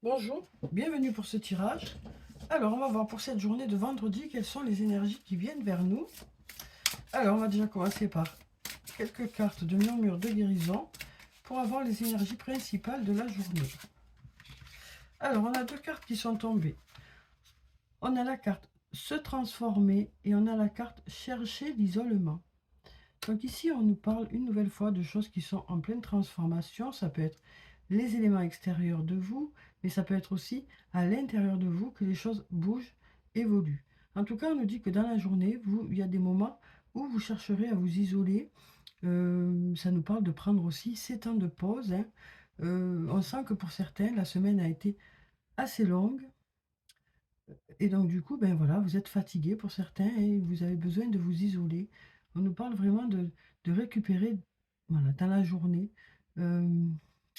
Bonjour, bienvenue pour ce tirage. Alors, on va voir pour cette journée de vendredi quelles sont les énergies qui viennent vers nous. Alors, on va déjà commencer par quelques cartes de murmure de guérison pour avoir les énergies principales de la journée. Alors, on a deux cartes qui sont tombées. On a la carte se transformer et on a la carte chercher l'isolement. Donc ici, on nous parle une nouvelle fois de choses qui sont en pleine transformation. Ça peut être les éléments extérieurs de vous, mais ça peut être aussi à l'intérieur de vous que les choses bougent, évoluent. En tout cas, on nous dit que dans la journée, il y a des moments où vous chercherez à vous isoler. Ça nous parle de prendre aussi ces temps de pause, hein. On sent que pour certains, la semaine a été assez longue. Et donc du coup, ben voilà, vous êtes fatigué pour certains et vous avez besoin de vous isoler. On nous parle vraiment de récupérer, voilà, dans la journée.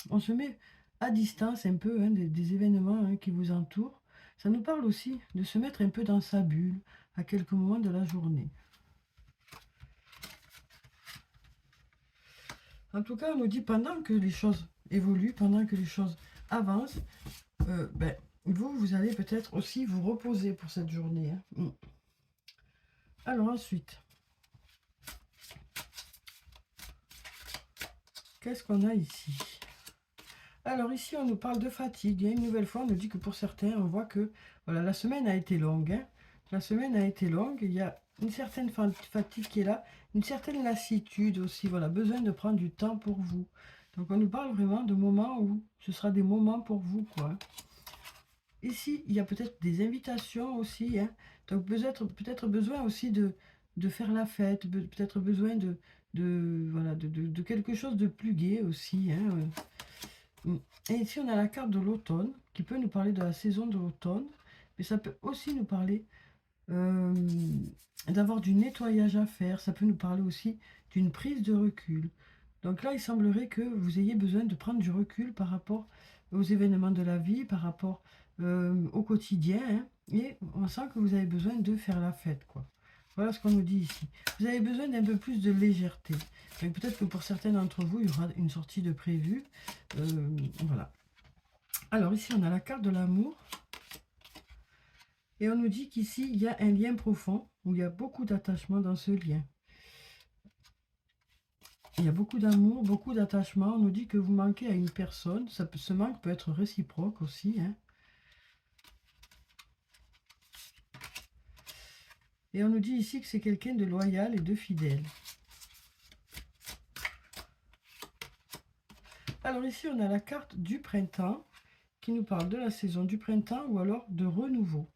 On se met à distance un peu, hein, des événements, hein, qui vous entourent. Ça nous parle aussi de se mettre un peu dans sa bulle à quelques moments de la journée. En tout cas, on nous dit pendant que les choses évoluent, pendant que les choses avancent, ben, vous allez peut-être aussi vous reposer pour cette journée, hein. Alors ensuite, qu'est-ce qu'on a ici? Alors ici, on nous parle de fatigue. Et une nouvelle fois, on nous dit que pour certains, on voit que voilà, la semaine a été longue, hein. La semaine a été longue. Il y a une certaine fatigue qui est là, une certaine lassitude aussi. Voilà, besoin de prendre du temps pour vous. Donc on nous parle vraiment de moments où ce sera des moments pour vous, quoi. Ici, il y a peut-être des invitations aussi, hein. Donc peut-être besoin aussi de faire la fête, peut-être besoin voilà, de quelque chose de plus gai aussi, hein. Et ici, on a la carte de l'automne qui peut nous parler de la saison de l'automne, mais ça peut aussi nous parler euh, d'avoir du nettoyage à faire. Ça peut nous parler aussi d'une prise de recul. Donc là, il semblerait que vous ayez besoin de prendre du recul par rapport aux événements de la vie, par rapport au quotidien, hein, et on sent que vous avez besoin de faire la fête, quoi. Voilà ce qu'on nous dit ici. Vous avez besoin d'un peu plus de légèreté. Donc peut-être que pour certains d'entre vous, il y aura une sortie de prévue. Voilà. Alors ici, on a la carte de l'amour. Et on nous dit qu'ici, il y a un lien profond, où il y a beaucoup d'attachement dans ce lien. Il y a beaucoup d'amour, beaucoup d'attachement. On nous dit que vous manquez à une personne. Ce manque peut être réciproque aussi, hein. Et on nous dit ici que c'est quelqu'un de loyal et de fidèle. Alors ici, on a la carte du printemps qui nous parle de la saison du printemps ou alors de renouveau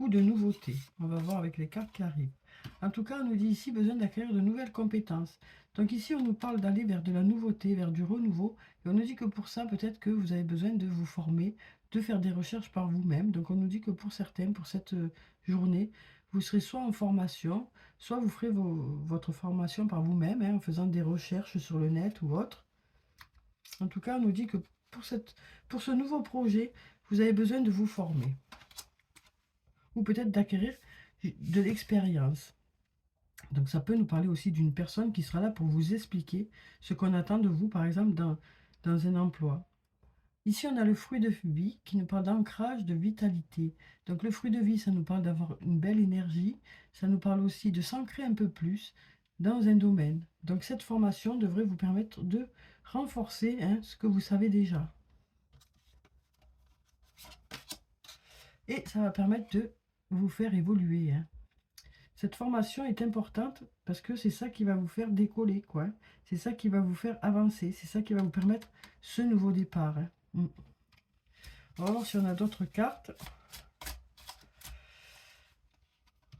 ou de nouveauté. On va voir avec les cartes qui arrivent. En tout cas, on nous dit ici besoin d'acquérir de nouvelles compétences. Donc ici, on nous parle d'aller vers de la nouveauté, vers du renouveau. Et on nous dit que pour ça, peut-être que vous avez besoin de vous former, de faire des recherches par vous-même. Donc on nous dit que pour certains, pour cette journée, vous serez soit en formation, soit vous ferez votre formation par vous-même, hein, en faisant des recherches sur le net ou autre. En tout cas, on nous dit que pour ce nouveau projet, vous avez besoin de vous former. Ou peut-être d'acquérir de l'expérience. Donc ça peut nous parler aussi d'une personne qui sera là pour vous expliquer ce qu'on attend de vous, par exemple, dans un emploi. Ici, on a le fruit de vie qui nous parle d'ancrage, de vitalité. Donc le fruit de vie, ça nous parle d'avoir une belle énergie. Ça nous parle aussi de s'ancrer un peu plus dans un domaine. Donc cette formation devrait vous permettre de renforcer, hein, ce que vous savez déjà. Et ça va permettre de vous faire évoluer, hein. Cette formation est importante parce que c'est ça qui va vous faire décoller, quoi. C'est ça qui va vous faire avancer. C'est ça qui va vous permettre ce nouveau départ, hein. On va voir si on a d'autres cartes.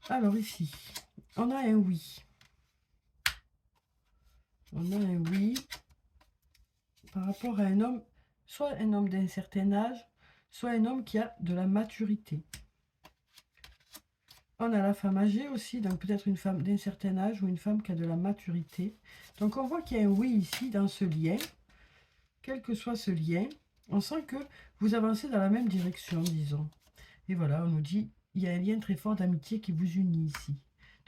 Alors ici, on a un oui. On a un oui par rapport à un homme, soit un homme d'un certain âge, soit un homme qui a de la maturité. On a la femme âgée aussi, donc peut-être une femme d'un certain âge ou une femme qui a de la maturité. Donc on voit qu'il y a un oui ici dans ce lien. Quel que soit ce lien, on sent que vous avancez dans la même direction, disons. Et voilà, on nous dit, il y a un lien très fort d'amitié qui vous unit ici.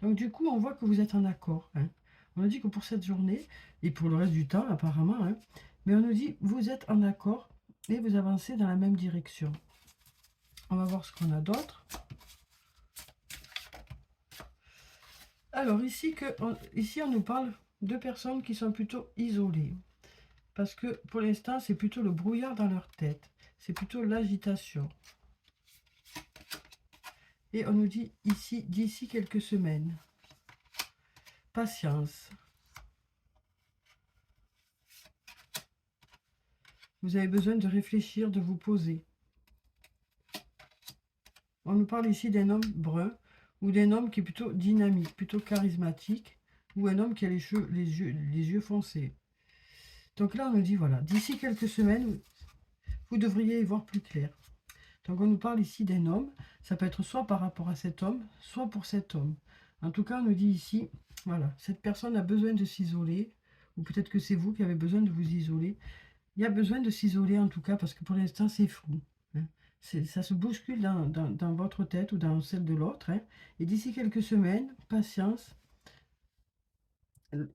Donc du coup, on voit que vous êtes en accord, hein. On nous dit que pour cette journée, et pour le reste du temps apparemment, hein, mais on nous dit, vous êtes en accord et vous avancez dans la même direction. On va voir ce qu'on a d'autre. Alors ici, ici, on nous parle de personnes qui sont plutôt isolées. Parce que pour l'instant, c'est plutôt le brouillard dans leur tête. C'est plutôt l'agitation. Et on nous dit ici, d'ici quelques semaines. Patience. Vous avez besoin de réfléchir, de vous poser. On nous parle ici d'un homme brun ou d'un homme qui est plutôt dynamique, plutôt charismatique, ou un homme qui a les yeux foncés. Donc là, on nous dit, voilà, d'ici quelques semaines, vous devriez y voir plus clair. Donc on nous parle ici d'un homme, ça peut être soit par rapport à cet homme, soit pour cet homme. En tout cas, on nous dit ici, voilà, cette personne a besoin de s'isoler, ou peut-être que c'est vous qui avez besoin de vous isoler. Il y a besoin de s'isoler en tout cas, parce que pour l'instant, c'est flou. Hein. Ça se bouscule dans votre tête ou dans celle de l'autre. Hein. Et d'ici quelques semaines, patience.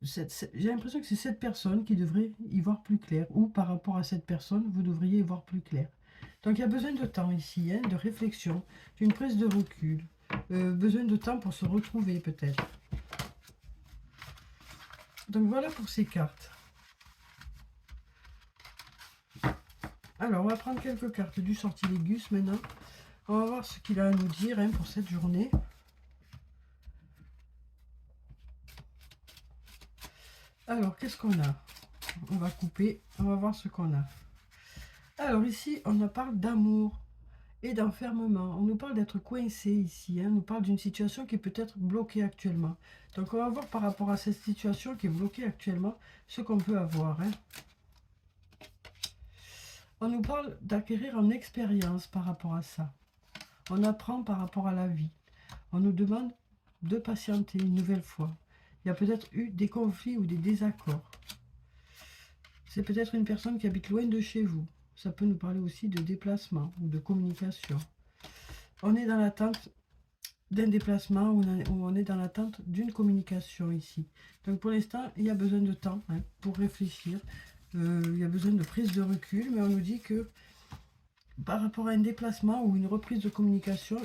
J'ai l'impression que c'est cette personne qui devrait y voir plus clair, ou par rapport à cette personne, vous devriez y voir plus clair. Donc il y a besoin de temps ici, hein, de réflexion, d'une prise de recul, besoin de temps pour se retrouver peut-être. Donc voilà pour ces cartes. Alors on va prendre quelques cartes du sortilègus maintenant. On va voir ce qu'il a à nous dire hein, pour cette journée. Alors qu'est-ce qu'on a? On va couper, on va voir ce qu'on a. Alors ici on parle d'amour et d'enfermement. On nous parle d'être coincé ici. Hein. On nous parle d'une situation qui est peut-être bloquée actuellement. Donc on va voir par rapport à cette situation qui est bloquée actuellement, ce qu'on peut avoir. Hein. On nous parle d'acquérir en expérience par rapport à ça. On apprend par rapport à la vie. On nous demande de patienter une nouvelle fois. Il y a peut-être eu des conflits ou des désaccords. C'est peut-être une personne qui habite loin de chez vous. Ça peut nous parler aussi de déplacement ou de communication. On est dans l'attente d'un déplacement ou on est dans l'attente d'une communication ici. Donc pour l'instant, il y a besoin de temps hein, pour réfléchir. Il y a besoin de prise de recul, mais on nous dit que par rapport à un déplacement ou une reprise de communication,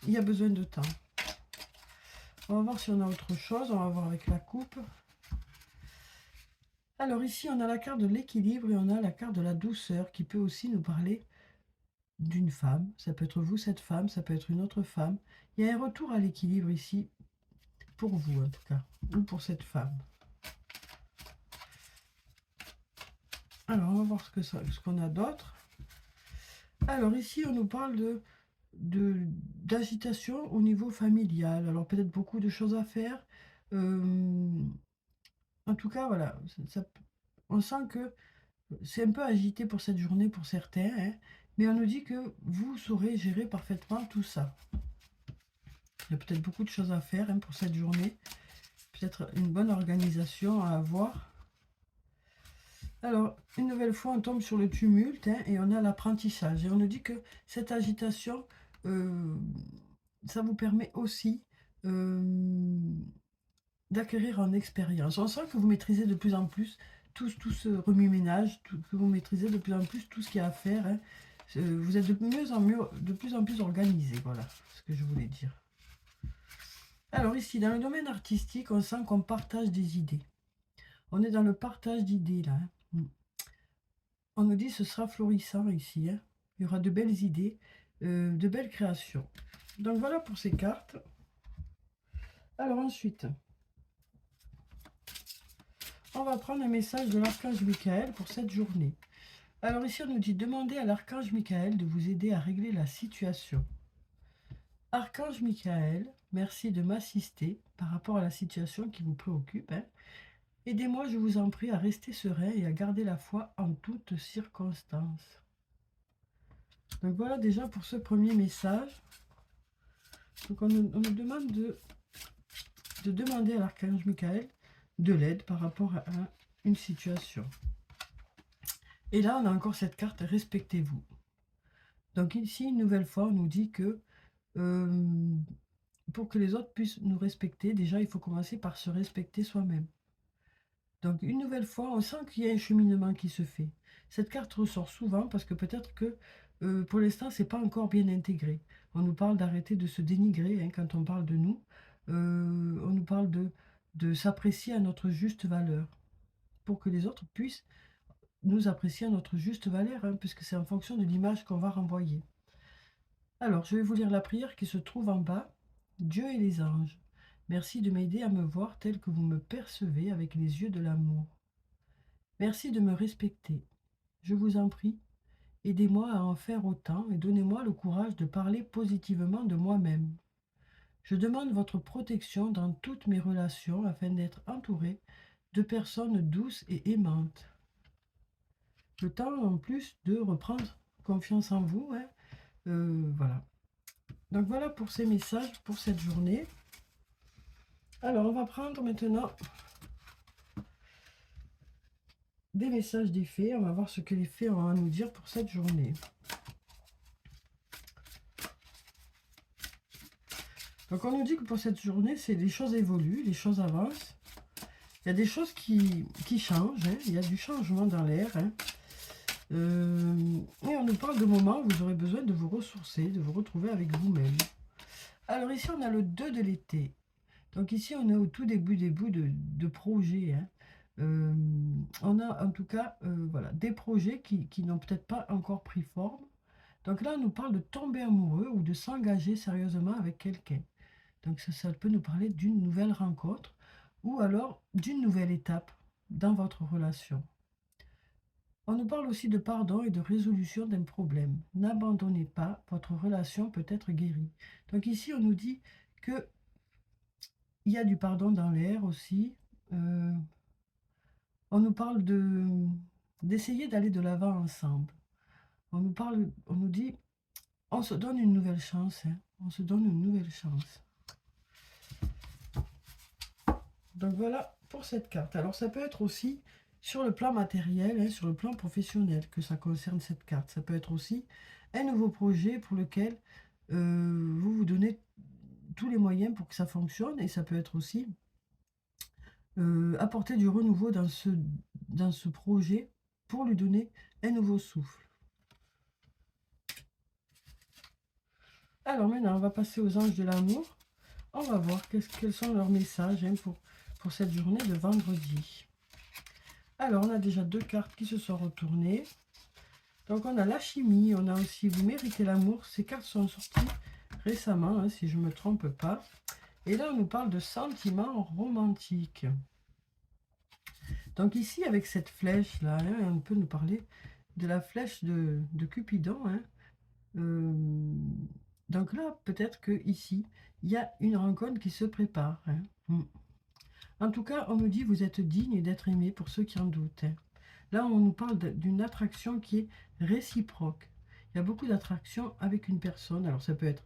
il y a besoin de temps. On va voir si on a autre chose. On va voir avec la coupe. Alors ici, on a la carte de l'équilibre et on a la carte de la douceur qui peut aussi nous parler d'une femme. Ça peut être vous, cette femme, ça peut être une autre femme. Il y a un retour à l'équilibre ici, pour vous en tout cas, ou pour cette femme. Alors, on va voir ce qu'on a d'autre. Alors ici, on nous parle d'agitation au niveau familial. Alors peut-être beaucoup de choses à faire. En tout cas, voilà, on sent que c'est un peu agité pour cette journée pour certains, hein, mais on nous dit que vous saurez gérer parfaitement tout ça. Il y a peut-être beaucoup de choses à faire hein, pour cette journée. Peut-être une bonne organisation à avoir. Alors, une nouvelle fois, on tombe sur le tumulte hein, et on a l'apprentissage. Et on nous dit que cette agitation, ça vous permet aussi d'acquérir en expérience. On sent que vous maîtrisez de plus en plus tout ce remue-ménage, que vous maîtrisez de plus en plus tout ce qu'il y a à faire. Hein. Vous êtes de plus en plus organisé, voilà ce que je voulais dire. Alors ici, dans le domaine artistique, on sent qu'on partage des idées. On est dans le partage d'idées, là. Hein. On nous dit que ce sera florissant ici. Hein. Il y aura de belles idées, de belles créations. Donc voilà pour ces cartes. Alors ensuite, on va prendre un message de l'archange Michael pour cette journée. Alors ici, on nous dit, demandez à l'archange Michael de vous aider à régler la situation. Archange Michael, merci de m'assister par rapport à la situation qui vous préoccupe. Hein. Aidez-moi, je vous en prie, à rester serein et à garder la foi en toutes circonstances. Donc voilà déjà pour ce premier message. Donc on nous demande de demander à l'archange Michael de l'aide par rapport à une situation. Et là, on a encore cette carte, respectez-vous. Donc ici, une nouvelle fois, on nous dit que pour que les autres puissent nous respecter, déjà, il faut commencer par se respecter soi-même. Donc une nouvelle fois, on sent qu'il y a un cheminement qui se fait. Cette carte ressort souvent parce que peut-être que pour l'instant, c'est pas encore bien intégré. On nous parle d'arrêter de se dénigrer hein, quand on parle de nous. On nous parle de s'apprécier à notre juste valeur pour que les autres puissent nous apprécier à notre juste valeur, hein, puisque c'est en fonction de l'image qu'on va renvoyer. Alors, je vais vous lire la prière qui se trouve en bas. Dieu et les anges, merci de m'aider à me voir tel que vous me percevez avec les yeux de l'amour. Merci de me respecter. Je vous en prie, aidez-moi à en faire autant et donnez-moi le courage de parler positivement de moi-même. Je demande votre protection dans toutes mes relations afin d'être entouré de personnes douces et aimantes. Le temps en plus de reprendre confiance en vous. Hein. Voilà. Donc voilà pour ces messages pour cette journée. Alors on va prendre maintenant des messages des fées. On va voir ce que les fées ont à nous dire pour cette journée. Donc on nous dit que pour cette journée, c'est les choses évoluent, les choses avancent. Il y a des choses qui changent, hein. Il y a du changement dans l'air. Hein. Et on nous parle de moments où vous aurez besoin de vous ressourcer, de vous retrouver avec vous-même. Alors ici, on a le 2 de l'été. Donc ici, on est au tout début de projets. Hein. On a en tout cas voilà, des projets qui n'ont peut-être pas encore pris forme. Donc là, on nous parle de tomber amoureux ou de s'engager sérieusement avec quelqu'un. Donc ça peut nous parler d'une nouvelle rencontre ou alors d'une nouvelle étape dans votre relation. On nous parle aussi de pardon et de résolution d'un problème. N'abandonnez pas, votre relation peut être guérie. Donc ici, on nous dit que il y a du pardon dans l'air aussi. On nous parle d'essayer d'aller de l'avant ensemble. On nous dit, on se donne une nouvelle chance. Hein. On se donne une nouvelle chance. Donc voilà pour cette carte. Alors ça peut être aussi sur le plan matériel, hein, sur le plan professionnel que ça concerne cette carte. Ça peut être aussi un nouveau projet pour lequel vous vous donnez tous les moyens pour que ça fonctionne. Et ça peut être aussi apporter du renouveau dans ce projet pour lui donner un nouveau souffle. Alors maintenant, on va passer aux anges de l'amour. On va voir quels sont leurs messages hein, pour cette journée de vendredi. Alors, on a déjà 2 cartes qui se sont retournées. Donc, on a la chimie, on a aussi vous méritez l'amour. Ces cartes sont sorties récemment, hein, si je ne me trompe pas. Et là, on nous parle de sentiments romantiques. Donc ici, avec cette flèche-là, hein, on peut nous parler de la flèche de Cupidon. Hein. Donc là, peut-être que ici, il y a une rencontre qui se prépare. Hein. En tout cas, on nous dit vous êtes digne d'être aimé pour ceux qui en doutent. Hein. Là, on nous parle d'une attraction qui est réciproque. Il y a beaucoup d'attraction avec une personne. Alors, ça peut être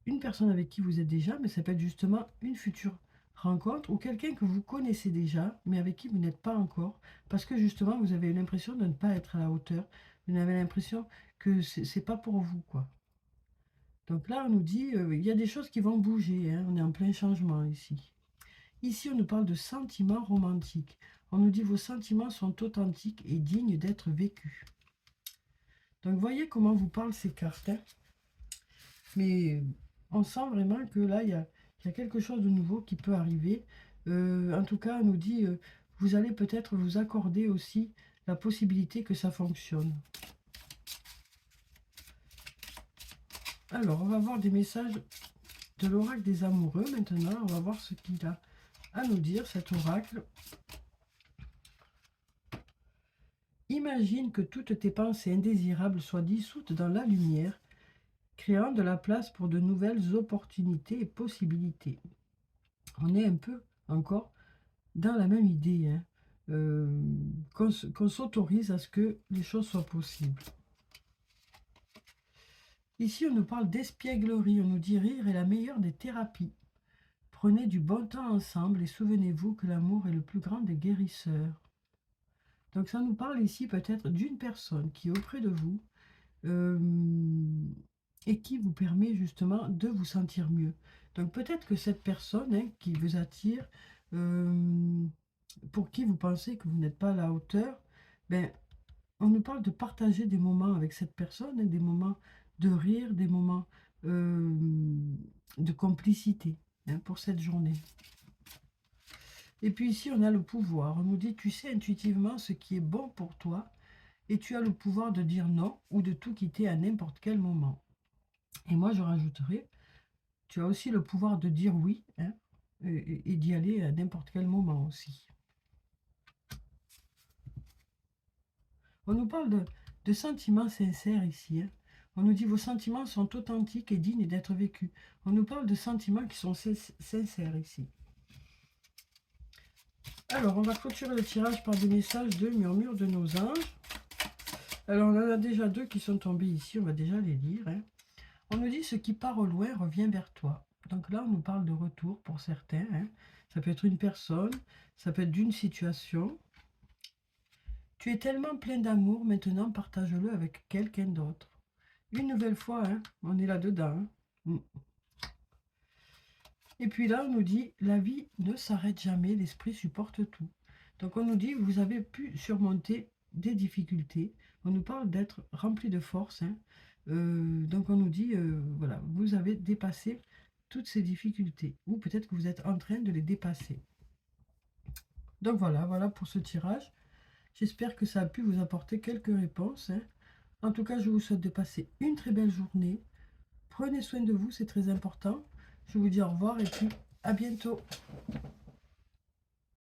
une personne avec qui vous êtes déjà, mais ça peut être justement une future rencontre ou quelqu'un que vous connaissez déjà, mais avec qui vous n'êtes pas encore, parce que justement, vous avez l'impression de ne pas être à la hauteur. Vous avez l'impression que c'est pas pour vous, quoi. Donc là, on nous dit, il y a des choses qui vont bouger. Hein. On est en plein changement ici. Ici, on nous parle de sentiments romantiques. On nous dit vos sentiments sont authentiques et dignes d'être vécus. Donc, voyez comment vous parlent ces cartes. Hein. Mais on sent vraiment que là, il y a quelque chose de nouveau qui peut arriver. En tout cas, on nous dit, vous allez peut-être vous accorder aussi la possibilité que ça fonctionne. Alors, on va voir des messages de l'oracle des amoureux maintenant. On va voir ce qu'il a à nous dire, cet oracle. Imagine que toutes tes pensées indésirables soient dissoutes dans la lumière, créant de la place pour de nouvelles opportunités et possibilités. On est un peu encore dans la même idée, hein, qu'on s'autorise à ce que les choses soient possibles. Ici, on nous parle d'espièglerie, on nous dit rire est la meilleure des thérapies. Prenez du bon temps ensemble et souvenez-vous que l'amour est le plus grand des guérisseurs. Donc ça nous parle ici peut-être d'une personne qui est auprès de vous et qui vous permet justement de vous sentir mieux. Donc peut-être que cette personne hein, qui vous attire, pour qui vous pensez que vous n'êtes pas à la hauteur, ben, On nous parle de partager des moments avec cette personne, hein, des moments de rire, des moments de complicité, hein, pour cette journée. Et puis ici, on a le pouvoir. On nous dit, tu sais intuitivement ce qui est bon pour toi et tu as le pouvoir de dire non ou de tout quitter à n'importe quel moment. Et moi, je rajouterai, tu as aussi le pouvoir de dire oui, hein, et d'y aller à n'importe quel moment aussi. On nous parle de sentiments sincères ici, hein. On nous dit, vos sentiments sont authentiques et dignes d'être vécus. On nous parle de sentiments qui sont sincères ici. Alors, on va clôturer le tirage par des messages de murmure de nos anges. Alors, on en a déjà 2 qui sont tombés ici, on va déjà les lire, hein. On nous dit, ce qui part au loin revient vers toi. Donc là, on nous parle de retour pour certains, hein. Ça peut être une personne, ça peut être d'une situation. Tu es tellement plein d'amour, maintenant partage-le avec quelqu'un d'autre. Une nouvelle fois, hein, on est là-dedans, hein. Et puis là, on nous dit, la vie ne s'arrête jamais, l'esprit supporte tout. Donc on nous dit, vous avez pu surmonter des difficultés. On nous parle d'être rempli de force, hein. Donc on nous dit, voilà, vous avez dépassé toutes ces difficultés. Ou peut-être que vous êtes en train de les dépasser. Donc voilà, voilà pour ce tirage. J'espère que ça a pu vous apporter quelques réponses, hein. En tout cas, je vous souhaite de passer une très belle journée. Prenez soin de vous, c'est très important. Je vous dis au revoir et puis à bientôt.